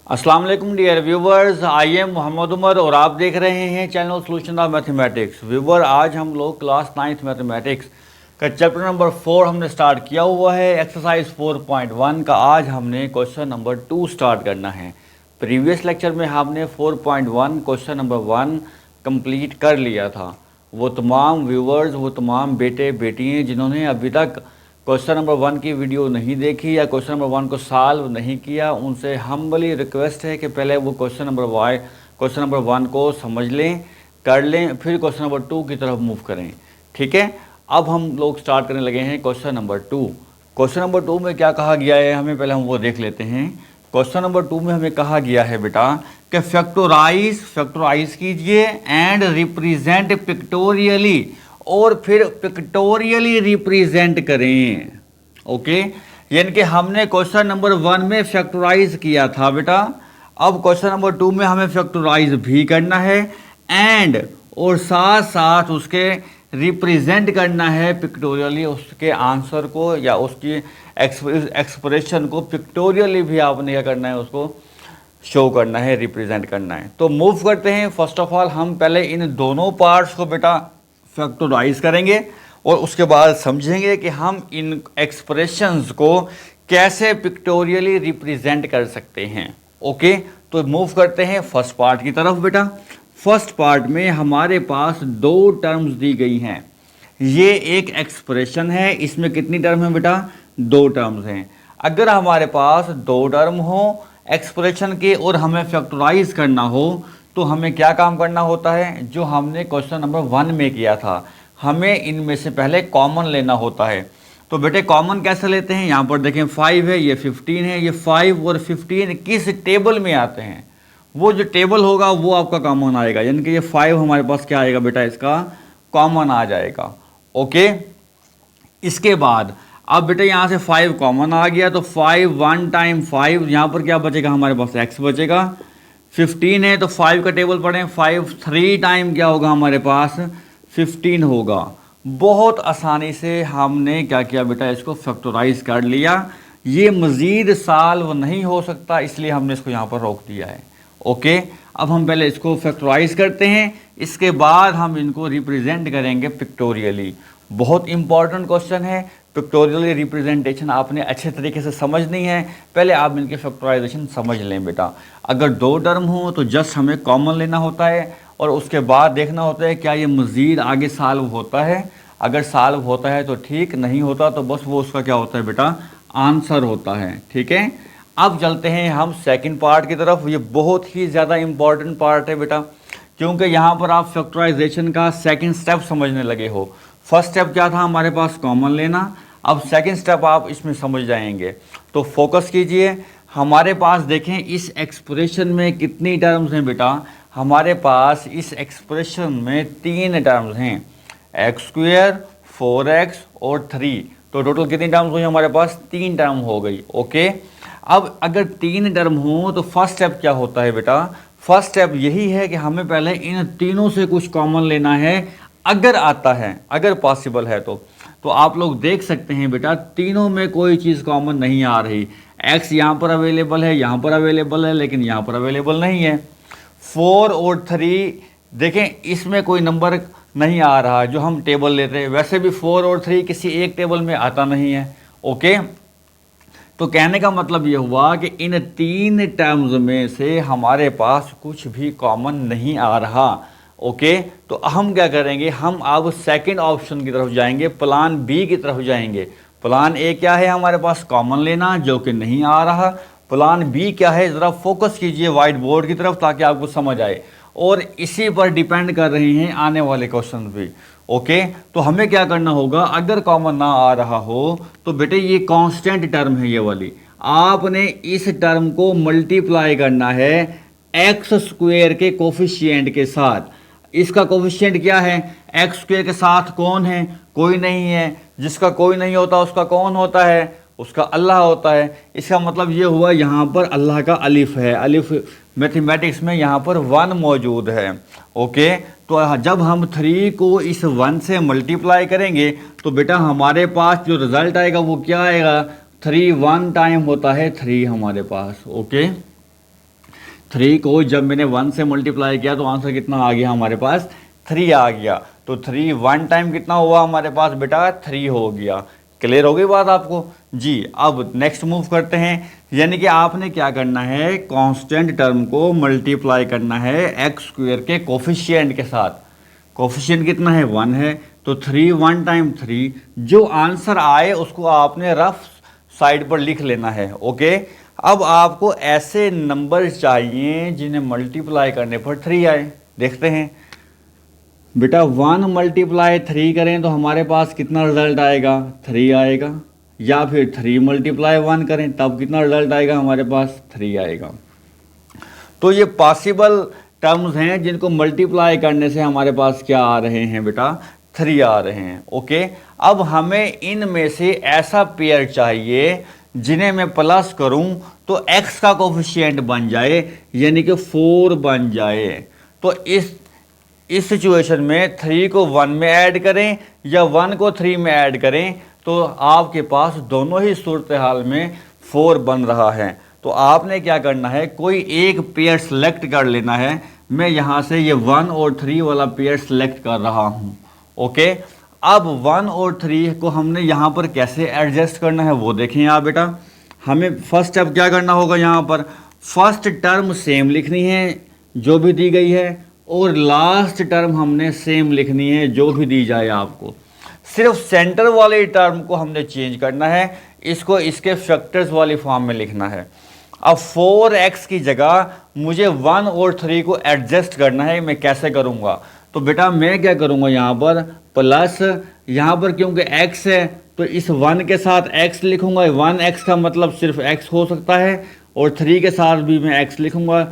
अस्सलाम वालेकुम dear viewers, I am Mohammad Umar और आप देख रहे हैं channel solution of mathematics. Viewer, आज हम लोग क्लास 9th मैथमेटिक्स का चैप्टर नंबर 4 हमने स्टार्ट किया हुआ है। एक्सरसाइज 4.1 का आज हमने क्वेश्चन नंबर 2 स्टार्ट करना है। प्रीवियस लेक्चर में हमने 4.1 क्वेश्चन नंबर 1 कंप्लीट कर लिया था। वो तमाम व्यूवर्स, वो तमाम बेटे बेटियाँ जिन्होंने अभी तक क्वेश्चन नंबर 1 की वीडियो नहीं देखी या क्वेश्चन नंबर 1 को सॉल्व नहीं किया, उनसे हम्बली रिक्वेस्ट है कि पहले वो क्वेश्चन नंबर 1 को समझ लें, कर लें, फिर क्वेश्चन नंबर 2 की तरफ मूव करें। ठीक है, अब हम लोग स्टार्ट करने लगे हैं क्वेश्चन नंबर 2। क्वेश्चन नंबर 2 में क्या कहा गया है, हमें पहले हम वो देख लेते हैं। क्वेश्चन नंबर 2 में हमें कहा गया है बेटा कि फैक्टराइज कीजिए एंड रिप्रेजेंट पिक्टोरियली, और फिर पिक्टोरियली रिप्रेजेंट करें। ओके, यानी कि हमने क्वेश्चन नंबर 1 में फैक्टराइज किया था बेटा, अब क्वेश्चन नंबर 2 में हमें फैक्टराइज भी करना है एंड और साथ साथ उसके रिप्रेजेंट करना है पिक्टोरियली, उसके आंसर को या उसकी एक्सप्रेशन को पिक्टोरियली भी आपने क्या करना है, उसको शो करना है, रिप्रेजेंट करना है। तो मूव करते हैं। फर्स्ट ऑफ ऑल हम पहले इन दोनों पार्ट्स को बेटा फैक्टराइज करेंगे और उसके बाद समझेंगे कि हम इन एक्सप्रेशंस को कैसे पिक्टोरियली रिप्रेजेंट कर सकते हैं। ओके, तो मूव करते हैं फर्स्ट पार्ट की तरफ बेटा। फर्स्ट पार्ट में हमारे पास दो टर्म्स दी गई हैं। ये एक एक्सप्रेशन है, इसमें कितनी टर्म है बेटा, दो टर्म्स हैं। अगर हमारे पास दो टर्म हो एक्सप्रेशन के और हमें फैक्टराइज करना हो तो हमें क्या काम करना होता है, जो हमने क्वेश्चन नंबर 1 में किया था, हमें इनमें से पहले कॉमन लेना होता है। तो बेटे कॉमन कैसे लेते हैं, यहाँ पर देखें 5 है, ये 15 है, ये 5 और 15 किस टेबल में आते हैं, वो जो टेबल होगा वो आपका कॉमन आएगा, यानी कि ये 5 हमारे पास क्या आएगा बेटा, इसका कॉमन आ जाएगा। ओके, इसके बाद अब बेटा यहाँ से 5 कॉमन आ गया तो 5 1 टाइम 5, यहाँ पर क्या बचेगा हमारे पास, x बचेगा। 15 है तो 5 का टेबल पढ़ें, 5 3 टाइम क्या होगा हमारे पास, 15 होगा। बहुत आसानी से हमने क्या किया बेटा, इसको फैक्टराइज कर लिया। ये मज़ीद सॉल्व नहीं हो सकता, इसलिए हमने इसको यहाँ पर रोक दिया है। ओके, अब हम पहले इसको फैक्टराइज करते हैं, इसके बाद हम इनको रिप्रेजेंट करेंगे पिक्टोरियली। बहुत इंपॉर्टेंट क्वेश्चन है, पिक्टोरियल रिप्रेजेंटेशन आपने अच्छे तरीके से समझनी है। पहले आप इनके फैक्टराइजेशन समझ लें बेटा। अगर दो टर्म हो तो जस्ट हमें कॉमन लेना होता है और उसके बाद देखना होता है क्या ये मज़ीद आगे सॉल्व होता है। अगर सॉल्व होता है तो ठीक, नहीं होता तो बस वो उसका क्या होता है बेटा, आंसर होता है। ठीक है, अब चलते हैं हम सेकंड पार्ट की तरफ। ये बहुत ही ज़्यादा इंपॉर्टेंट पार्ट है बेटा, क्योंकि यहाँ पर आप फैक्टराइजेशन का सेकंड स्टेप समझने लगे हो। फर्स्ट स्टेप क्या था हमारे पास, कॉमन लेना। अब सेकंड स्टेप आप इसमें समझ जाएंगे, तो फोकस कीजिए। हमारे पास देखें इस एक्सप्रेशन में कितनी टर्म्स हैं बेटा, हमारे पास इस एक्सप्रेशन में 3 टर्म्स हैं, x², 4x और 3। तो टोटल कितनी टर्म्स हुई हमारे पास, 3 टर्म हो गई। ओके, अब अगर 3 टर्म हो तो फर्स्ट स्टेप क्या होता है बेटा, फर्स्ट स्टेप यही है कि हमें पहले इन तीनों से कुछ कॉमन लेना है, अगर आता है, अगर पॉसिबल है तो आप लोग देख सकते हैं बेटा तीनों में कोई चीज़ कॉमन नहीं आ रही। x यहाँ पर अवेलेबल है, यहाँ पर अवेलेबल है, लेकिन यहाँ पर अवेलेबल नहीं है। 4 और 3 देखें, इसमें कोई नंबर नहीं आ रहा जो हम टेबल लेते हैं। वैसे भी 4 और 3 किसी एक टेबल में आता नहीं है। ओके, तो कहने का मतलब ये हुआ कि इन 3 टर्म्स में से हमारे पास कुछ भी कॉमन नहीं आ रहा। ओके, तो हम क्या करेंगे, हम अब सेकंड ऑप्शन की तरफ जाएंगे, प्लान बी की तरफ जाएंगे। प्लान ए क्या है हमारे पास, कॉमन लेना, जो कि नहीं आ रहा। प्लान बी क्या है, ज़रा फोकस कीजिए वाइट बोर्ड की तरफ ताकि आपको समझ आए, और इसी पर डिपेंड कर रहे हैं आने वाले क्वेश्चन भी। ओके, तो हमें क्या करना होगा, अगर कॉमन ना आ रहा हो तो बेटे ये कांस्टेंट टर्म है, ये वाली आपने इस टर्म को मल्टीप्लाई करना है x² के कोफिशिएंट के साथ। इसका कोफिशिएंट क्या है, x² के साथ कौन है, कोई नहीं है। जिसका कोई नहीं होता उसका कौन होता है, उसका अल्लाह होता है। इसका मतलब ये हुआ यहाँ पर अल्लाह का अलिफ है, अलिफ मैथमेटिक्स में यहाँ पर 1 मौजूद है। ओके, तो जब हम 3 को इस 1 से मल्टीप्लाई करेंगे तो बेटा हमारे पास जो रिज़ल्ट आएगा वो क्या आएगा, 3 1 टाइम होता है 3 हमारे पास। ओके, 3 को जब मैंने 1 से मल्टीप्लाई किया तो आंसर कितना आ गया हमारे पास, 3 आ गया। तो 3 1 टाइम कितना हुआ हमारे पास बेटा, 3 हो गया। क्लियर हो गई बात आपको जी। अब नेक्स्ट मूव करते हैं, यानी कि आपने क्या करना है, कांस्टेंट टर्म को मल्टीप्लाई करना है एक्स स्क्वायर के कोफिशिएंट के साथ। कोफिशिएंट कितना है, 1 है। तो 3 1 टाइम 3, जो आंसर आए उसको आपने रफ साइड पर लिख लेना है। ओके, अब आपको ऐसे नंबर चाहिए जिन्हें मल्टीप्लाई करने पर 3 आए। देखते हैं बेटा, 1 मल्टीप्लाई 3 करें तो हमारे पास कितना रिजल्ट आएगा, 3 आएगा। या फिर 3 मल्टीप्लाई 1 करें तब कितना रिजल्ट आएगा हमारे पास, 3 आएगा। तो ये पॉसिबल टर्म्स हैं जिनको मल्टीप्लाई करने से हमारे पास क्या आ रहे हैं बेटा, 3 आ रहे हैं। ओके, अब हमें इनमें से ऐसा पेयर चाहिए जिन्हें मैं प्लस करूं तो x का कोफिशिएंट बन जाए, यानी कि 4 बन जाए। तो इस सिचुएशन में 3 को 1 में ऐड करें या 1 को 3 में ऐड करें तो आपके पास दोनों ही सूरत हाल में 4 बन रहा है। तो आपने क्या करना है, कोई एक पेयर सेलेक्ट कर लेना है। मैं यहाँ से ये 1 और 3 वाला पेयर सेलेक्ट कर रहा हूँ। ओके, अब 1 और 3 को हमने यहाँ पर कैसे एडजस्ट करना है वो देखें आप बेटा। हमें फर्स्ट स्टेप क्या करना होगा, यहाँ पर फर्स्ट टर्म सेम लिखनी है जो भी दी गई है, और लास्ट टर्म हमने सेम लिखनी है जो भी दी जाए आपको। सिर्फ सेंटर वाले टर्म को हमने चेंज करना है, इसको इसके फैक्टर्स वाली फॉर्म में लिखना है। अब 4x की जगह मुझे 1 और 3 को एडजस्ट करना है। मैं कैसे करूँगा, तो बेटा मैं क्या करूँगा, यहाँ पर प्लस, यहाँ पर क्योंकि x है तो इस 1 के साथ x लिखूँगा। 1x का मतलब सिर्फ x हो सकता है, और 3 के साथ भी मैं x लिखूँगा,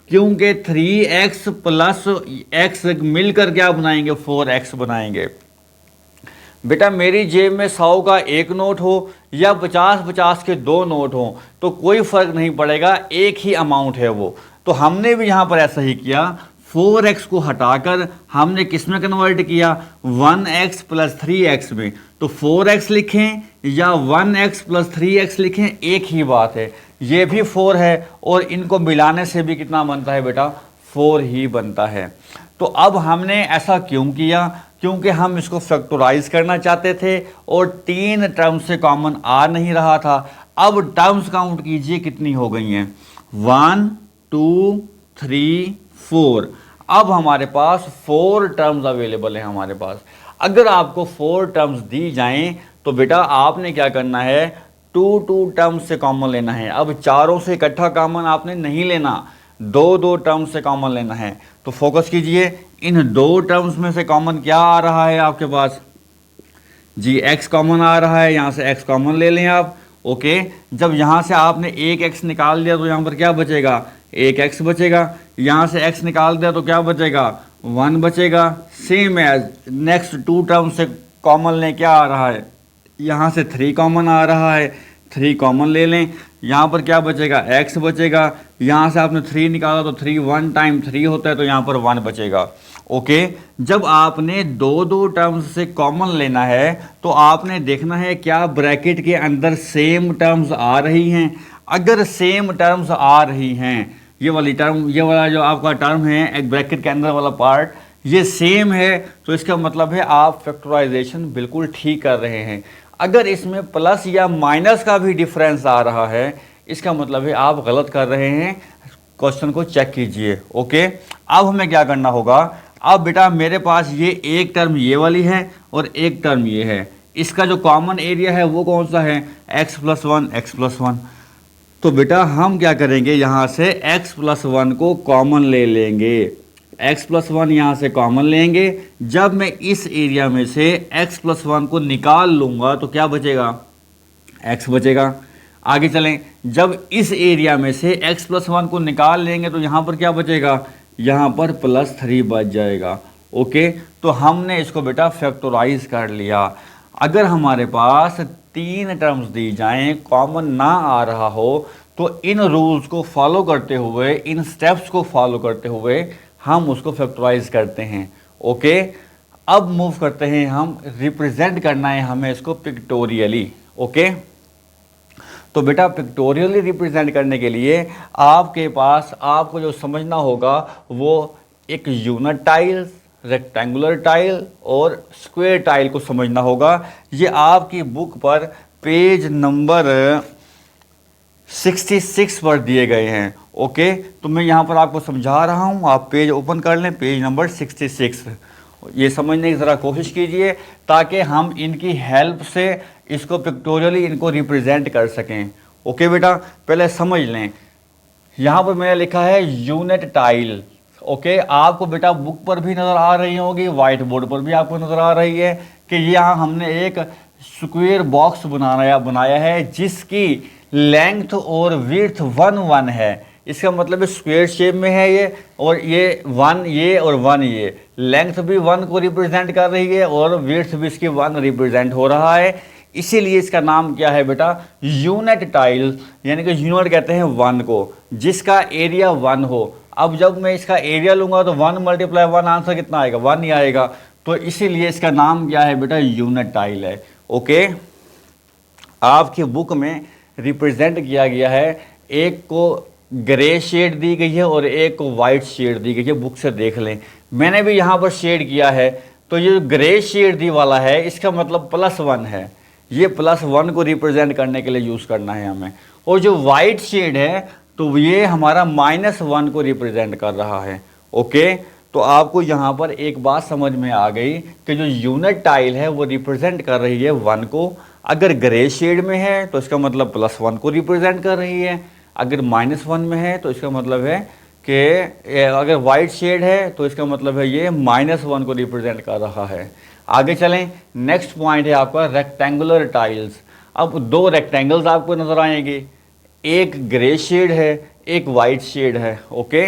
क्योंकि 3x प्लस x मिलकर क्या बनाएंगे, 4x बनाएंगे। बेटा मेरी जेब में 100 का एक नोट हो या 50-50 के 2 नोट हो तो कोई फ़र्क नहीं पड़ेगा, एक ही अमाउंट है वो। तो हमने भी यहाँ पर ऐसा ही किया, 4x को हटाकर हमने किस में कन्वर्ट किया, 1x प्लस 3x में। तो 4x लिखें या 1x प्लस 3x लिखें, एक ही बात है। ये भी 4 है और इनको मिलाने से भी कितना बनता है बेटा, 4 ही बनता है। तो अब हमने ऐसा क्यों किया, क्योंकि हम इसको फैक्टराइज करना चाहते थे और 3 टर्म्स से कॉमन आ नहीं रहा था। अब टर्म्स काउंट कीजिए कितनी हो गई हैं, 1 2 3 4। अब हमारे पास 4 टर्म्स अवेलेबल हैं हमारे पास। अगर आपको 4 टर्म्स दी जाएं तो बेटा आपने क्या करना है, 2 टर्म्स से कॉमन लेना है। अब चारों से इकट्ठा कॉमन आपने नहीं लेना, 2 टर्म्स से कॉमन लेना है। तो फोकस कीजिए, इन 2 टर्म्स में से कॉमन क्या आ रहा है आपके पास जी, x कॉमन आ रहा है, यहाँ से x कॉमन ले लें आप। ओके, जब यहाँ से आपने एक x निकाल दिया तो यहाँ पर क्या बचेगा, एक x बचेगा। यहाँ से x निकाल दिया तो क्या बचेगा, 1 बचेगा। सेम एज नेक्स्ट 2 टर्म से कॉमन लें, क्या आ रहा है, यहाँ से 3 कॉमन आ रहा है, 3 कॉमन ले लें। यहाँ पर क्या बचेगा, x बचेगा। यहाँ से आपने 3 निकाला तो 3 1 टाइम 3 होता है, तो यहाँ पर 1 बचेगा। ओके, जब आपने 2 टर्म्स से कॉमन लेना है तो आपने देखना है क्या ब्रैकेट के अंदर सेम टर्म्स आ रही हैं। अगर सेम टर्म्स आ रही हैं, ये वाली टर्म, ये वाला जो आपका टर्म है एक ब्रैकेट के अंदर वाला पार्ट, ये सेम है, तो इसका मतलब है आप फैक्टराइजेशन बिल्कुल ठीक कर रहे हैं। अगर इसमें प्लस या माइनस का भी डिफरेंस आ रहा है, इसका मतलब है आप गलत कर रहे हैं। क्वेश्चन को चेक कीजिए। ओके, अब हमें क्या करना होगा, अब बेटा मेरे पास ये एक टर्म ये वाली है और एक टर्म ये है, इसका जो कॉमन एरिया है वो कौन सा है, x प्लस 1 x प्लस 1। तो बेटा हम क्या करेंगे, यहाँ से x प्लस 1 को कॉमन ले लेंगे, x प्लस 1 यहाँ से कॉमन लेंगे। जब मैं इस एरिया में से x प्लस 1 को निकाल लूँगा तो क्या बचेगा, x बचेगा। आगे चलें, जब इस एरिया में से x प्लस 1 को निकाल लेंगे तो यहाँ पर क्या बचेगा, यहाँ पर प्लस 3 बच जाएगा। ओके, तो हमने इसको बेटा फैक्टराइज कर लिया। अगर हमारे पास 3 टर्म्स दी जाएं, कॉमन ना आ रहा हो, तो इन रूल्स को फॉलो करते हुए, इन स्टेप्स को फॉलो करते हुए हम उसको फैक्टराइज करते हैं। ओके, अब मूव करते हैं हम, रिप्रेजेंट करना है हमें इसको पिक्टोरियली। ओके, तो बेटा पिक्टोरियली रिप्रेजेंट करने के लिए आपके पास आपको जो समझना होगा वो एक यूनिट टाइल, रेक्टेंगुलर टाइल और स्क्वायर टाइल को समझना होगा। ये आपकी बुक पर पेज नंबर 66 पर दिए गए हैं। ओके, तो मैं यहाँ पर आपको समझा रहा हूँ, आप पेज ओपन कर लें, पेज नंबर 66। ये समझने की ज़रा कोशिश कीजिए ताकि हम इनकी हेल्प से इसको पिक्टोरियली इनको रिप्रेजेंट कर सकें। ओके बेटा, पहले समझ लें, यहाँ पर मैंने लिखा है यूनिट टाइल। ओके, आपको बेटा बुक पर भी नज़र आ रही होगी, वाइट बोर्ड पर भी आपको नज़र आ रही है कि यहाँ हमने एक स्क्वायर बॉक्स बनाया है जिसकी लेंथ और विड्थ 1 1 है। इसका मतलब स्क्वायर शेप में है ये, और ये 1 ये और 1 ये, लेंथ भी 1 को रिप्रेजेंट कर रही है और विड्थ भी इसकी 1 रिप्रेजेंट हो रहा है। इसीलिए इसका नाम क्या है बेटा, यूनिट टाइल, यानी कि यूनिट कहते हैं 1 को, जिसका एरिया 1 हो। अब जब मैं इसका एरिया लूंगा तो 1 × 1 आंसर कितना आएगा, 1 ही आएगा। तो इसीलिए इसका नाम क्या है बेटा, यूनिट टाइल है। ओके, आपकी बुक में रिप्रेजेंट किया गया है, एक को ग्रे शेड दी गई है और एक को वाइट शेड दी गई है, बुक से देख लें। मैंने भी यहाँ पर शेड किया है, तो ये जो ग्रे शेड दी वाला है इसका मतलब +1 है, ये +1 को रिप्रेजेंट करने के लिए यूज़ करना है हमें। और जो वाइट शेड है तो ये हमारा -1 को रिप्रेजेंट कर रहा है। ओके, तो आपको यहाँ पर एक बात समझ में आ गई कि जो यूनिट टाइल है वो रिप्रेजेंट कर रही है 1 को। अगर ग्रे शेड में है तो इसका मतलब +1 को रिप्रेजेंट कर रही है, अगर -1 में है तो इसका मतलब है कि अगर वाइट शेड है तो इसका मतलब है ये -1 को रिप्रेजेंट कर रहा है। आगे चलें, नेक्स्ट पॉइंट है आपका रेक्टेंगुलर टाइल्स। अब 2 रेक्टेंगल्स आपको नजर आएंगे, एक ग्रे शेड है, एक वाइट शेड है। ओके,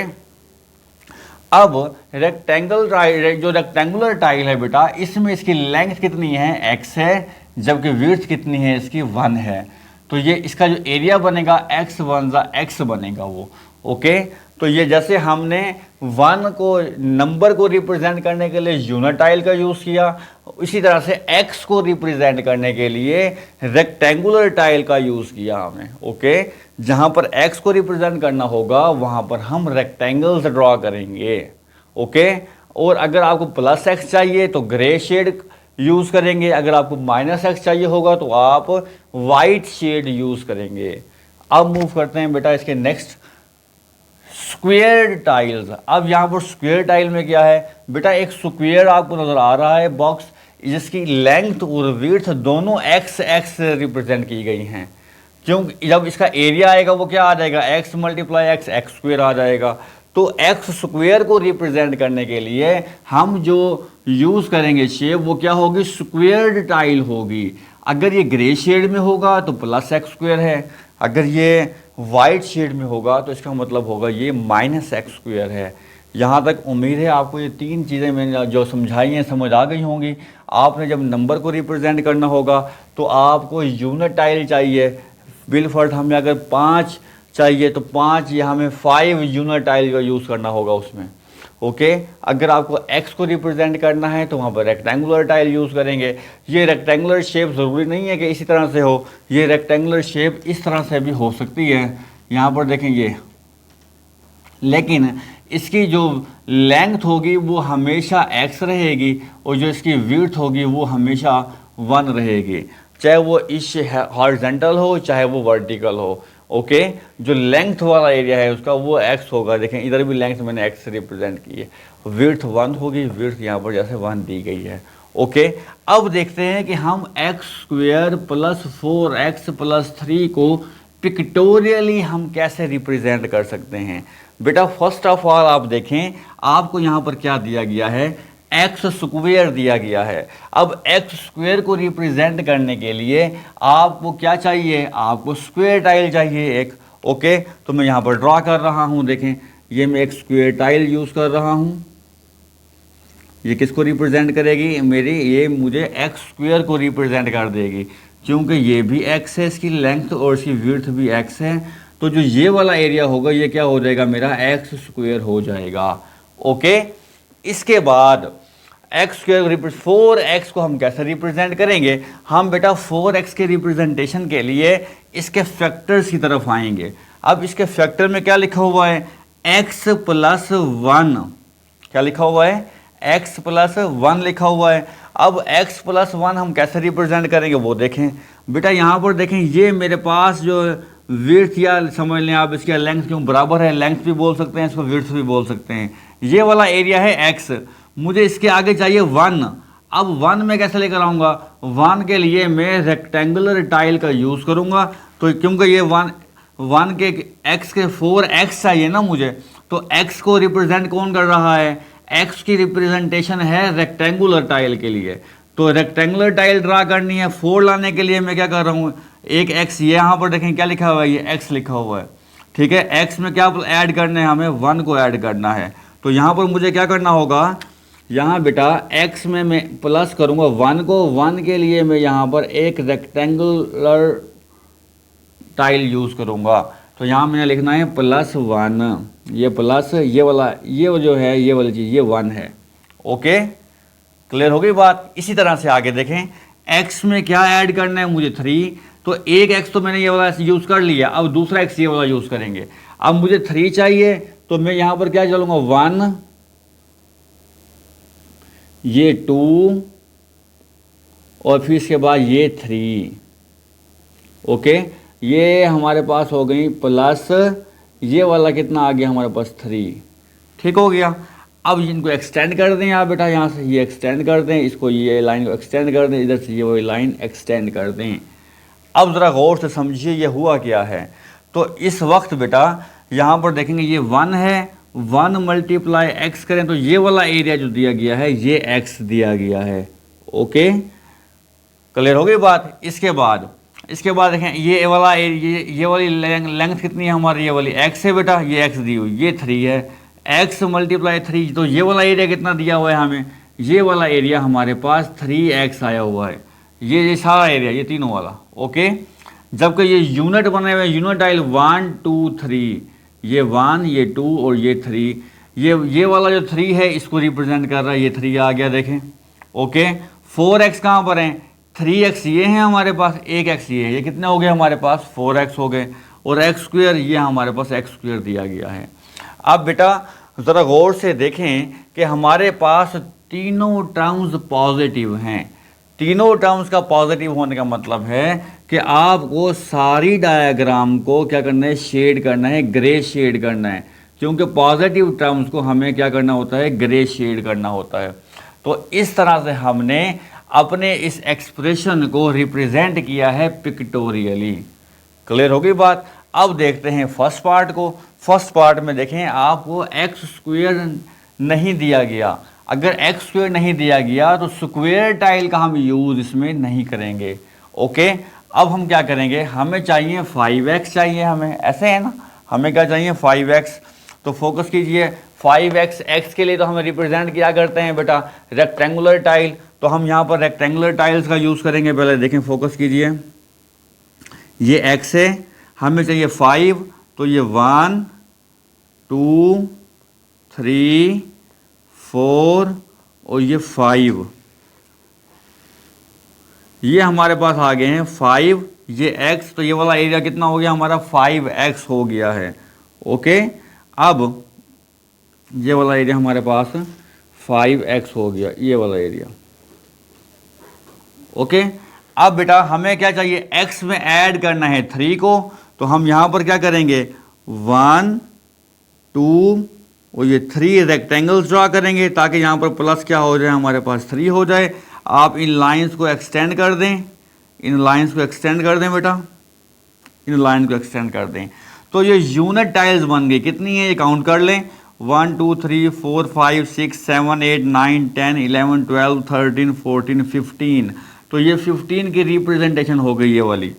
अब जो रेक्टेंगुलर टाइल है बेटा, इसमें इसकी लेंथ कितनी है, x है, जबकि विड्थ कितनी है इसकी 1 है। तो ये इसका जो एरिया बनेगा x1 x बनेगा वो। ओके, तो ये जैसे हमने 1 को नंबर को रिप्रेजेंट करने के लिए यूनिट टाइल का यूज़ किया, इसी तरह से x को रिप्रेजेंट करने के लिए रेक्टेंगुलर टाइल का यूज़ किया हमें। ओके, जहाँ पर x को रिप्रेजेंट करना होगा वहाँ पर हम रेक्टेंगल्स ड्रॉ करेंगे। ओके, और अगर आपको +x चाहिए तो ग्रे शेड यूज़ करेंगे, अगर आपको -x चाहिए होगा तो आप वाइट शेड यूज़ करेंगे। अब मूव करते हैं बेटा इसके नेक्स्ट, स्क्वायर टाइल्स। अब यहाँ पर स्क्वायर टाइल में क्या है बेटा, एक स्क्वायर आपको नज़र आ रहा है बॉक्स, जिसकी लेंथ और विड्थ दोनों x रिप्रेजेंट की गई हैं। क्योंकि जब इसका एरिया आएगा वो क्या आ जाएगा, x × x स्क्वायर आ जाएगा। तो x स्क्वायर को रिप्रेजेंट करने के लिए हम जो यूज़ करेंगे शेप वो क्या होगी, स्क्वायर्ड टाइल होगी। अगर ये ग्रे शेड में होगा तो +x² है, अगर ये वाइट शेड में होगा तो इसका मतलब होगा ये -x² है। यहाँ तक उम्मीद है आपको ये 3 चीज़ें मैंने जो समझाई हैं समझ आ गई होंगी। आपने जब नंबर को रिप्रेजेंट करना होगा तो आपको यूनिट टाइल चाहिए, बिलफर्ट हमें अगर 5 चाहिए तो 5 या हमें 5 यूनिट टाइल का यूज़ करना होगा उसमें। ओके, अगर आपको x को रिप्रेजेंट करना है तो वहाँ पर रेक्टेंगुलर टाइल यूज़ करेंगे। ये रेक्टेंगुलर शेप ज़रूरी नहीं है कि इसी तरह से हो, ये रेक्टेंगुलर शेप इस तरह से भी हो सकती है, यहाँ पर देखेंगे, लेकिन इसकी जो लेंथ होगी वो हमेशा x रहेगी और जो इसकी विड्थ होगी वो हमेशा 1 रहेगी, चाहे वो इस हॉरिजॉन्टल हो चाहे वो वर्टिकल हो। ओके, जो लेंथ वाला एरिया है उसका वो x होगा। देखें इधर भी लेंथ मैंने x से रिप्रेजेंट की है, विड्थ 1 होगी, विड्थ यहाँ पर जैसे 1 दी गई है। ओके, अब देखते हैं कि हम x² + 4x + 3 को पिक्टोरियली हम कैसे रिप्रेजेंट कर सकते हैं। बेटा फर्स्ट ऑफ ऑल आप देखें, आपको यहाँ पर क्या दिया गया है, x² दिया गया है। अब x² को रिप्रेजेंट करने के लिए आपको क्या चाहिए, आपको स्क्वायर टाइल चाहिए एक। ओके, तो मैं यहाँ पर ड्रॉ कर रहा हूँ, देखें ये मैं एक स्क्वायर टाइल यूज़ कर रहा हूँ। ये किसको रिप्रेजेंट करेगी मेरी, ये मुझे x² को रिप्रेजेंट कर देगी, क्योंकि ये भी x है, इसकी लेंथ और इसकी विड्थ भी x है। तो जो ये वाला एरिया होगा ये क्या हो जाएगा, मेरा x² हो जाएगा। ओके, इसके बाद एक्स स्क्वायर 4x को हम कैसे रिप्रेजेंट करेंगे, हम बेटा 4x के रिप्रेजेंटेशन के लिए इसके फैक्टर्स की तरफ आएंगे। अब इसके फैक्टर में क्या लिखा हुआ है, x + 1, क्या लिखा हुआ है, x + 1 लिखा हुआ है। अब x + 1 हम कैसे रिप्रेजेंट करेंगे वो देखें बेटा। यहाँ पर देखें, ये मेरे पास जो विड्थ या समझ लें आप इसके लेंथ क्यों बराबर है, लेंथ भी बोल सकते हैं इसको, विड्थ भी बोल सकते हैं। ये वाला एरिया है x, मुझे इसके आगे चाहिए 1। अब 1 में कैसे लेकर आऊँगा, 1 के लिए मैं रेक्टेंगुलर टाइल का यूज़ करूँगा। तो क्योंकि ये 1 के x के 4x चाहिए ना मुझे, तो x को रिप्रेजेंट कौन कर रहा है, x की रिप्रेजेंटेशन है रेक्टेंगुलर टाइल के लिए। तो रेक्टेंगुलर टाइल ड्रा करनी है, 4 लाने के लिए मैं क्या कर रहा हूँ, एक x, ये यहाँ पर देखें क्या लिखा हुआ है, ये x लिखा हुआ है, ठीक है। x में क्या ऐड करना है, हमें 1 को ऐड करना है। तो यहाँ पर मुझे क्या करना होगा, यहाँ बेटा x में मैं प्लस करूँगा 1 को, 1 के लिए मैं यहाँ पर एक रेक्टेंगुलर टाइल यूज़ करूँगा। तो यहाँ मैंने लिखना है +1, ये प्लस ये वाला, ये जो है ये वाली चीज़ ये 1 है। ओके, क्लियर हो गई बात। इसी तरह से आगे देखें, x में क्या ऐड करना है मुझे 3, तो एक x तो मैंने ये वाला यूज़ कर लिया, अब दूसरा x ये वाला यूज़ करेंगे। अब मुझे 3 चाहिए, तो मैं यहाँ पर क्या चलूँगा 1, ये 2 और फिर इसके बाद ये 3। ओके, ये हमारे पास हो गई प्लस ये वाला कितना आ गया हमारे पास 3, ठीक हो गया। अब इनको एक्सटेंड कर दें आप बेटा, यहाँ से ये एक्सटेंड कर दें, इसको ये लाइन को एक्सटेंड कर दें, इधर से ये वही लाइन एक्सटेंड कर दें। अब ज़रा गौर से समझिए ये हुआ क्या है। तो इस वक्त बेटा यहाँ पर देखेंगे ये 1 है, 1 × x करें तो ये वाला एरिया जो दिया गया है ये x दिया गया है। ओके, क्लियर हो गई बात। इसके बाद देखें ये वाला ये वाली लेंथ कितनी है हमारी, ये वाली x है बेटा, ये x दी हुई, ये 3 है, x × 3, तो ये वाला एरिया कितना दिया हुआ है हमें, ये वाला एरिया हमारे पास 3x आया हुआ है, ये सारा एरिया, ये तीनों वाला। ओके, जबकि ये यूनिट बने हुए, यूनिट टाइल 1 2 3, ये 1 ये 2 और ये 3, ये वाला जो 3 है इसको रिप्रेजेंट कर रहा है, ये 3 आ गया देखें। ओके, 4x कहाँ पर है, 3x ये है हमारे पास, एक x ये है, ये कितने हो गए हमारे पास 4x हो गए, और x² ये हमारे पास x² दिया गया है। अब बेटा ज़रा गौर से देखें कि हमारे पास तीनों टर्म्स पॉजिटिव हैं। तीनों टर्म्स का पॉजिटिव होने का मतलब है कि आपको सारी डायग्राम को क्या करना है, शेड करना है, ग्रे शेड करना है, क्योंकि पॉजिटिव टर्म्स को हमें क्या करना होता है, ग्रे शेड करना होता है। तो इस तरह से हमने अपने इस एक्सप्रेशन को रिप्रेजेंट किया है पिक्टोरियली। क्लियर हो गई बात। अब देखते हैं फर्स्ट पार्ट को। फर्स्ट पार्ट में देखें आपको x² नहीं दिया गया। अगर x² नहीं दिया गया तो स्क्वायर टाइल का हम यूज़ इसमें नहीं करेंगे। ओके, अब हम क्या करेंगे, हमें चाहिए 5x चाहिए, हमें ऐसे है ना, हमें क्या चाहिए 5x। तो फोकस कीजिए, 5x, x के लिए तो हमें रिप्रेजेंट किया करते हैं बेटा रेक्टेंगुलर टाइल, तो हम यहाँ पर रेक्टेंगुलर टाइल्स का यूज़ करेंगे। पहले देखें, फोकस कीजिए, ये x है, हमें चाहिए 5, तो ये 1 2 3 4 और ये 5, ये हमारे पास आ गए हैं 5, ये x, तो ये वाला एरिया कितना हो गया हमारा 5x हो गया है। ओके, अब ये वाला एरिया हमारे पास 5x हो गया, ये वाला एरिया। ओके, अब बेटा हमें क्या चाहिए, x में ऐड करना है 3 को, तो हम यहाँ पर क्या करेंगे 1 2 और ये 3 रेक्टेंगल्स ड्रा करेंगे, ताकि यहाँ पर प्लस क्या हो जाए हमारे पास 3 हो जाए। आप इन लाइंस को एक्सटेंड कर दें, इन लाइंस को एक्सटेंड कर दें बेटा, इन लाइन को एक्सटेंड कर दें, तो ये यूनिट टाइल्स बन गई। कितनी है ये काउंट कर लें, 1 2 3 4 5 6 7 8 9 10 11 12 13 14 15, तो ये 15 की रिप्रेजेंटेशन हो गई ये वाली।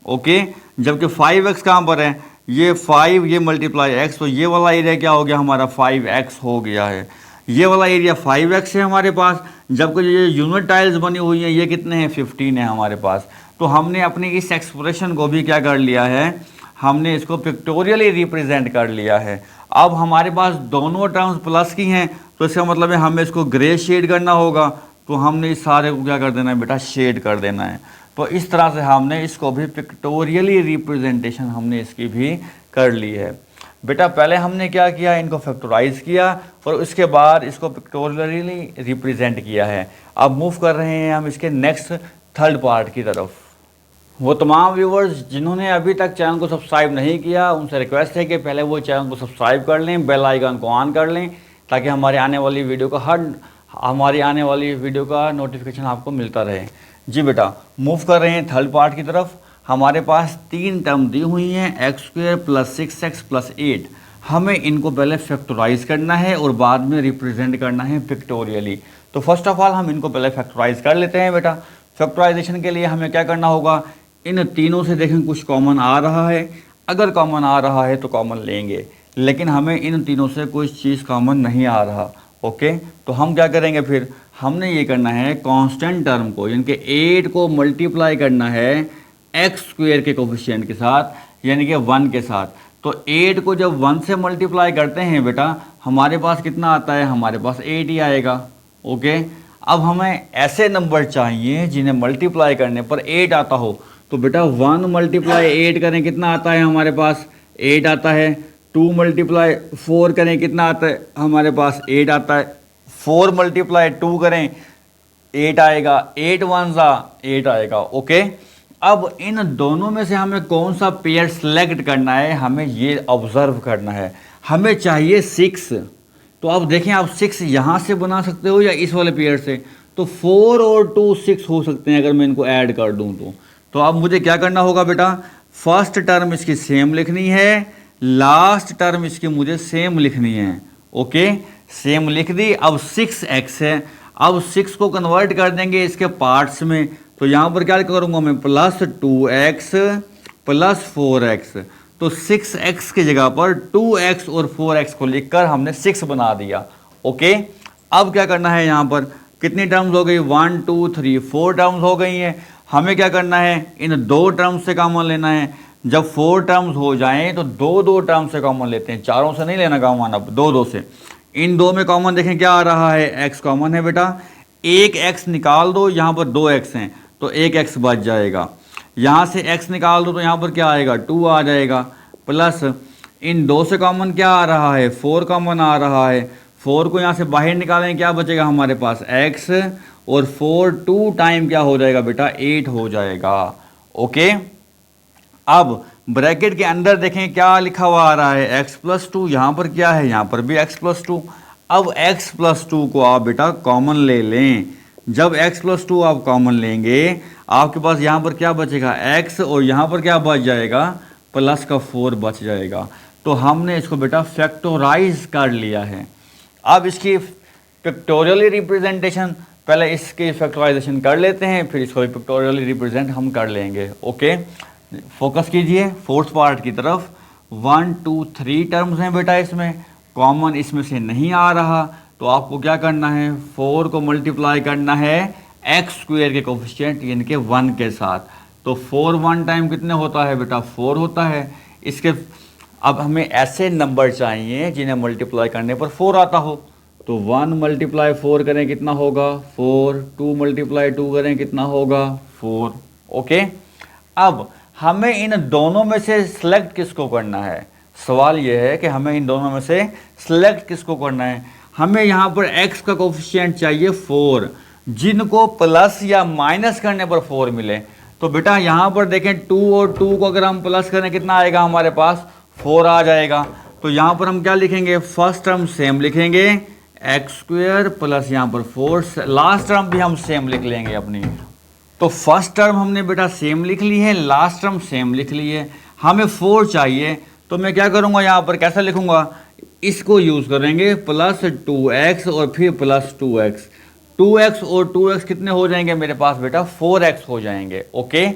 ओके, जबकि 5x कहाँ पर है, ये 5 ये × x, तो ये वाला एरिया क्या हो गया हमारा 5x हो गया है। ये वाला एरिया 5x है हमारे पास, जबकि ये यूनिट टाइल्स बनी हुई हैं ये कितने हैं 15 है हमारे पास। तो हमने अपनी इस एक्सप्रेशन को भी क्या कर लिया है, हमने इसको पिक्टोरियली रिप्रेजेंट कर लिया है। अब हमारे पास दोनों टर्म्स प्लस की हैं, तो इसका मतलब है हमें इसको ग्रे शेड करना होगा। तो हमने इस सारे को क्या कर देना है बेटा, शेड कर देना है। तो इस तरह से हमने इसको भी पिक्टोरियली रिप्रेजेंटेशन हमने इसकी भी कर ली है। बेटा पहले हमने क्या किया, इनको फैक्टराइज किया और उसके बाद इसको पिक्टोरियली रिप्रेजेंट किया है। अब मूव कर रहे हैं हम इसके नेक्स्ट थर्ड पार्ट की तरफ। वो तमाम व्यूवर्स जिन्होंने अभी तक चैनल को सब्सक्राइब नहीं किया, उनसे रिक्वेस्ट है कि पहले वो चैनल को सब्सक्राइब कर लें, बेल आइकन को ऑन कर लें, ताकि हमारी आने वाली वीडियो का नोटिफिकेशन आपको मिलता रहे। जी बेटा मूव कर रहे हैं थर्ड पार्ट की तरफ। हमारे पास 3 टर्म दी हुई हैं, x² + 6x + 8। हमें इनको पहले फैक्टराइज करना है और बाद में रिप्रेजेंट करना है पिक्टोरियली। तो फर्स्ट ऑफ ऑल हम इनको पहले फैक्टराइज कर लेते हैं बेटा। फैक्टराइजेशन के लिए हमें क्या करना होगा, इन तीनों से देखें कुछ कॉमन आ रहा है, अगर कॉमन आ रहा है तो कॉमन लेंगे, लेकिन हमें इन तीनों से कुछ चीज़ कॉमन नहीं आ रहा। ओके, तो हम क्या करेंगे, फिर हमने ये करना है कांस्टेंट टर्म को यानी कि 8 को मल्टीप्लाई करना है x² के कोफिशिएंट के साथ, यानी कि 1 के साथ। तो 8 को जब 1 से मल्टीप्लाई करते हैं बेटा, हमारे पास कितना आता है, हमारे पास 8 ही आएगा। ओके, अब हमें ऐसे नंबर चाहिए जिन्हें मल्टीप्लाई करने पर 8 आता हो। तो बेटा 1 × 8 करें, कितना आता है हमारे पास, 8 आता है। 2 × 4 करें, कितना आता है हमारे पास, 8 आता है। 4 × 2 करें, 8 आएगा। 8 1 8 आएगा। ओके, अब इन दोनों में से हमें कौन सा पेयर सेलेक्ट करना है, हमें ये ऑब्जर्व करना है। हमें चाहिए 6। तो अब देखें, आप 6 यहाँ से बना सकते हो या इस वाले पेयर से। तो 4 और 2 6 हो सकते हैं अगर मैं इनको ऐड कर दूँ तो अब मुझे क्या करना होगा बेटा, फर्स्ट टर्म इसकी सेम लिखनी है, लास्ट टर्म इसकी मुझे सेम लिखनी है। ओके, सेम लिख दी। अब 6x है, अब 6 को कन्वर्ट कर देंगे इसके पार्ट्स में। तो यहाँ पर क्या करूँगा मैं, +2x + 4x। तो 6x की जगह पर 2x और 4x को लिखकर हमने 6 बना दिया। ओके, अब क्या करना है, यहाँ पर कितनी टर्म्स हो गई, 1 2 3 4 टर्म्स हो गई हैं। हमें क्या करना है, इन 2 टर्म्स से कॉमन लेना है। जब 4 टर्म्स हो जाएं तो 2 टर्म से कॉमन लेते हैं, चारों से नहीं लेना कॉमन, अब 2 से। इन 2 में कॉमन देखें क्या आ रहा है, x कॉमन है बेटा। एक x निकाल दो, यहाँ पर 2x हैं तो एक x बच जाएगा। यहाँ से x निकाल दो तो यहाँ पर क्या आएगा, 2 आ जाएगा। प्लस इन 2 से कॉमन क्या आ रहा है, 4 कॉमन आ रहा है। 4 को यहाँ से बाहर निकालें, क्या बचेगा हमारे पास, x, और 4 2 टाइम क्या हो जाएगा बेटा, 8 हो जाएगा। ओके, अब ब्रैकेट के अंदर देखें क्या लिखा हुआ आ रहा है, x + 2। यहाँ पर क्या है, यहाँ पर भी x + 2। अब x + 2 को आप बेटा कॉमन ले लें। जब x + 2 आप कॉमन लेंगे, आपके पास यहाँ पर क्या बचेगा, x, और यहाँ पर क्या बच जाएगा, +4 बच जाएगा। तो हमने इसको बेटा फैक्टराइज कर लिया है। अब इसकी पिक्टोरियली रिप्रेजेंटेशन, पहले इसकी फैक्टराइजेशन कर लेते हैं, फिर इसको पिक्टोरियली रिप्रेजेंट हम कर लेंगे। ओके, फोकस कीजिए फोर्थ पार्ट की तरफ। 1 2 3 टर्म्स हैं बेटा, इसमें कॉमन इसमें से नहीं आ रहा। तो आपको क्या करना है, 4 को मल्टीप्लाई करना है x² के कोफिशिएंट यानी कि 1 के साथ। तो 4 1 टाइम कितने होता है बेटा, 4 होता है। इसके अब हमें ऐसे नंबर चाहिए जिन्हें मल्टीप्लाई करने पर 4 आता हो। तो 1 × 4 करें, कितना होगा, 4। 2 × 2 करें, कितना होगा, 4। ओके, अब हमें इन दोनों में से सिलेक्ट किसको करना है। सवाल यह है कि हमें इन दोनों में से सिलेक्ट किसको करना है। हमें यहाँ पर x का कोफिशिएंट चाहिए 4, जिनको प्लस या माइनस करने पर 4 मिले। तो बेटा यहाँ पर देखें, 2 और 2 को अगर हम प्लस करें, कितना आएगा हमारे पास, 4 आ जाएगा। तो यहाँ पर हम क्या लिखेंगे, फर्स्ट टर्म सेम लिखेंगे x² प्लस यहाँ पर 4, लास्ट टर्म भी हम सेम लिख लेंगे अपनी। तो फर्स्ट टर्म हमने बेटा सेम लिख ली है, लास्ट टर्म सेम लिख ली है। हमें 4 चाहिए, तो मैं क्या करूँगा, यहाँ पर कैसा लिखूँगा, इसको यूज़ करेंगे +2x और फिर +2x। 2x और 2x कितने हो जाएंगे मेरे पास बेटा, 4x हो जाएंगे। ओके,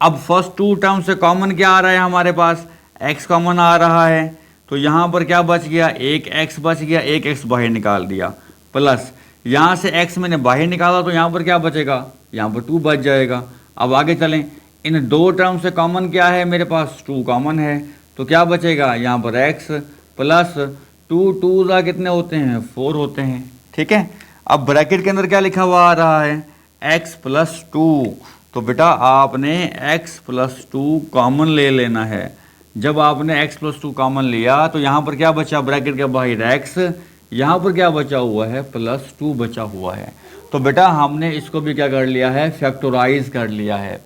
अब फर्स्ट 2 टर्म से कॉमन क्या आ रहा है हमारे पास, x कॉमन आ रहा है। तो यहाँ पर क्या बच गया, एक x बच गया, एक x बाहर निकाल दिया। प्लस यहाँ से x मैंने बाहर निकाला तो यहाँ पर क्या बचेगा, यहाँ पर 2 बच जाएगा। अब आगे चलें, इन 2 टर्म से कॉमन क्या है मेरे पास, 2 कॉमन है। तो क्या बचेगा, यहाँ पर x प्लस 2 कितने होते हैं, 4 होते हैं, ठीक है। अब ब्रैकेट के अंदर क्या लिखा हुआ आ रहा है, x प्लस 2। तो बेटा आपने x प्लस 2 कॉमन ले लेना है। जब आपने x प्लस 2 कॉमन लिया तो यहाँ पर क्या बचा, ब्रैकेट के बाहर x, यहाँ पर क्या बचा हुआ है, प्लस 2 बचा हुआ है। तो बेटा हमने इसको भी क्या कर लिया है, फैक्टराइज कर लिया है।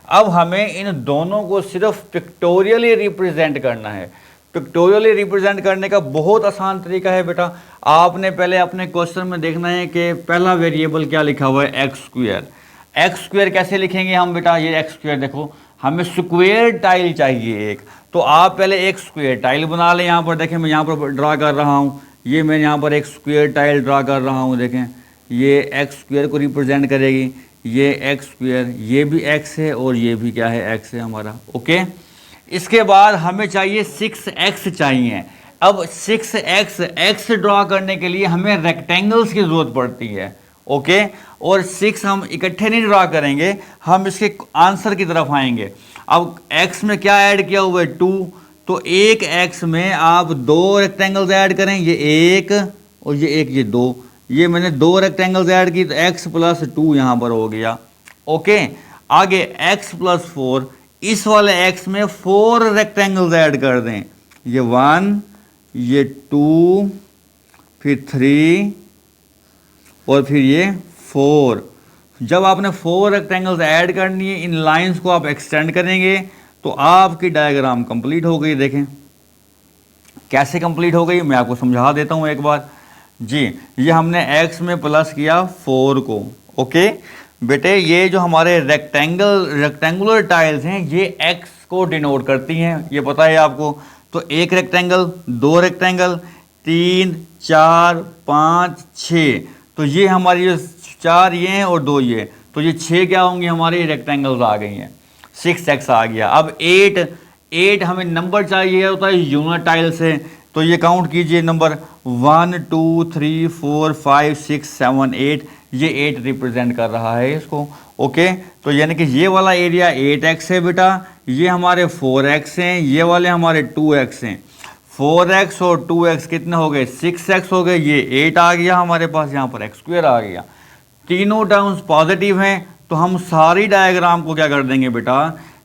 अब हमें इन दोनों को सिर्फ पिक्टोरियली रिप्रेजेंट करना है। पिक्टोरियली रिप्रेजेंट करने का बहुत आसान तरीका है बेटा। आपने पहले अपने क्वेश्चन में देखना है कि पहला वेरिएबल क्या लिखा हुआ है, एक्स स्क्वायर। एक्स स्क्वायर कैसे लिखेंगे हम बेटा, ये एक्स स्क्वायर देखो, हमें स्क्वायर टाइल चाहिए एक, तो आप पहले एक स्क्वायर टाइल बना लें। यहाँ पर देखें मैं यहाँ पर ड्रा कर रहा हूँ, ये मैं यहाँ पर एक स्क्वायर टाइल ड्रा कर रहा हूँ। देखें ये एक्स स्क्वायर को रिप्रेजेंट करेगी, ये एक्स स्क्वायर, ये भी एक्स है और ये भी क्या है, एक्स है हमारा, ओके। इसके बाद हमें चाहिए 6x चाहिए। अब 6x ड्रा करने के लिए हमें रेक्टेंगल्स की ज़रूरत पड़ती है, ओके। और 6 हम इकट्ठे नहीं ड्रा करेंगे, हम इसके आंसर की तरफ आएंगे। अब x में क्या ऐड किया हुआ है, 2, तो एक x में आप 2 रेक्टेंगल्स ऐड करें, ये 1 और ये 1, ये 2, ये मैंने 2 रेक्टेंगल्स ऐड की तो x प्लस 2 यहाँ पर हो गया, ओके। आगे x प्लस 4, इस वाले x में 4 रेक्टेंगल्स ऐड कर दें, ये 1, ये 2, फिर 3 और फिर ये 4। जब आपने 4 रेक्टेंगल्स ऐड करनी है, इन लाइंस को आप एक्सटेंड करेंगे तो आपकी डायग्राम कंप्लीट हो गई। देखें कैसे कंप्लीट हो गई, मैं आपको समझा देता हूँ एक बार जी। ये हमने x में प्लस किया 4 को, ओके बेटे। ये जो हमारे रेक्टेंगुलर टाइल्स हैं ये x को डिनोट करती हैं, ये पता है आपको। तो एक रेक्टेंगल, 2 रेक्टेंगल, 3, 4, 5, 6, तो ये हमारी जो 4 ये हैं और 2 ये, तो ये 6 क्या होंगे, हमारे रेक्टेंगल्स आ गई हैं। 6x आ गया। अब 8 हमें नंबर चाहिए होता है यूनिट टाइल से, तो ये काउंट कीजिए नंबर 1 2 3 4 5 6 7 8, ये 8 रिप्रेजेंट कर रहा है इसको, ओके। तो यानी कि ये वाला एरिया 8x है बेटा, ये हमारे 4x हैं, ये वाले हमारे 2x हैं। 4x और 2x कितने हो गए, 6x हो गए, ये 8 आ गया हमारे पास, यहाँ पर x स्क्वायर आ गया। तीनों टर्म्स पॉजिटिव हैं, तो हम सारी डायग्राम को क्या कर देंगे बेटा,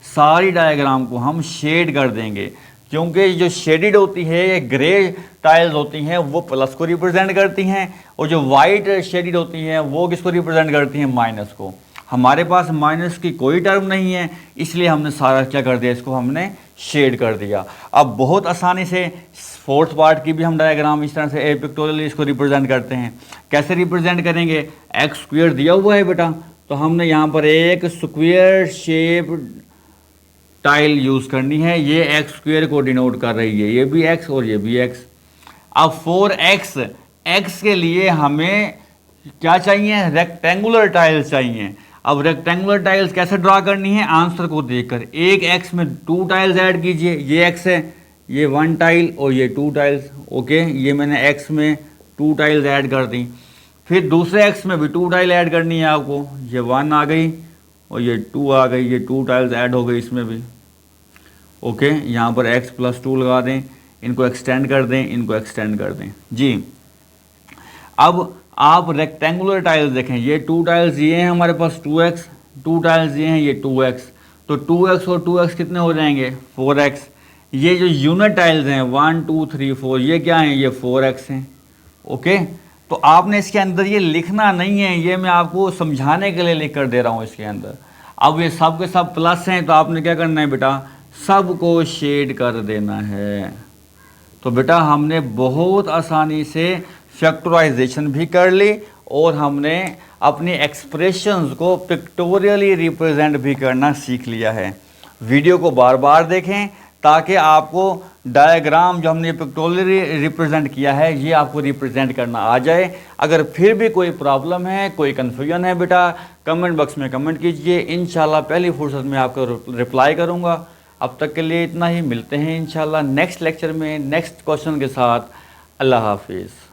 सारी डायग्राम को हम शेड कर देंगे, क्योंकि जो शेडिड होती है ये ग्रे टाइल्स होती हैं वो प्लस को रिप्रेजेंट करती हैं, और जो वाइट शेडिड होती हैं वो किसको रिप्रेजेंट करती हैं, माइनस को। हमारे पास माइनस की कोई टर्म नहीं है, इसलिए हमने सारा क्या कर दिया, इसको हमने शेड कर दिया। अब बहुत आसानी से फोर्थ पार्ट की भी हम डायग्राम इस तरह से पिक्टोरियली इसको रिप्रेजेंट करते हैं। कैसे रिप्रेजेंट करेंगे, एक्स स्क्वायर दिया हुआ है बेटा, तो हमने यहाँ पर एक स्क्वायर शेप टाइल यूज़ करनी है, ये एक्स स्क्वायर को डिनोट कर रही है, ये भी एक्स और ये भी एक्स। अब 4x, एक्स के लिए हमें क्या चाहिए, रेक्टेंगुलर टाइल्स चाहिए। अब रेक्टेंगुलर टाइल्स कैसे ड्रा करनी है, आंसर को देखकर। एक x में 2 टाइल्स ऐड कीजिए, ये x है, ये 1 टाइल और ये 2 टाइल्स, ओके। ये मैंने x में 2 टाइल्स ऐड कर दी। फिर दूसरे x में भी 2 टाइल ऐड करनी है आपको, ये 1 आ गई और ये 2 आ गई, ये 2 टाइल्स ऐड हो गई इसमें भी, ओके। यहाँ पर x प्लस 2 लगा दें, इनको एक्सटेंड कर दें, इनको एक्सटेंड कर दें जी। अब आप रेक्टेंगुलर टाइल्स देखें, ये 2 टाइल्स ये हैं हमारे पास 2x, 2 टाइल्स ये हैं ये 2x, तो 2x और 2x कितने हो जाएंगे, 4x। ये जो यूनिट टाइल्स हैं 1 2 3 4, ये क्या हैं, ये 4x हैं, ओके। तो आपने इसके अंदर ये लिखना नहीं है, ये मैं आपको समझाने के लिए लिख कर दे रहा हूँ इसके अंदर। अब ये सब के सब प्लस हैं, तो आपने क्या करना है बेटा, सबको शेड कर देना है। तो बेटा हमने बहुत आसानी से फैक्टराइजेशन भी कर ली और हमने अपनी एक्सप्रेशंस को पिक्टोरियली रिप्रेजेंट भी करना सीख लिया है। वीडियो को बार बार देखें ताकि आपको डायग्राम जो हमने पिक्टोरियली रिप्रेजेंट किया है ये आपको रिप्रेजेंट करना आ जाए। अगर फिर भी कोई प्रॉब्लम है, कोई कन्फ्यूजन है बेटा, कमेंट बॉक्स में कमेंट कीजिए, इंशाल्लाह पहली फुर्सत में आपको रिप्लाई करूँगा। अब तक के लिए इतना ही, मिलते हैं इंशाल्लाह नेक्स्ट लेक्चर में नेक्स्ट क्वेश्चन के साथ। अल्लाह हाफिज़।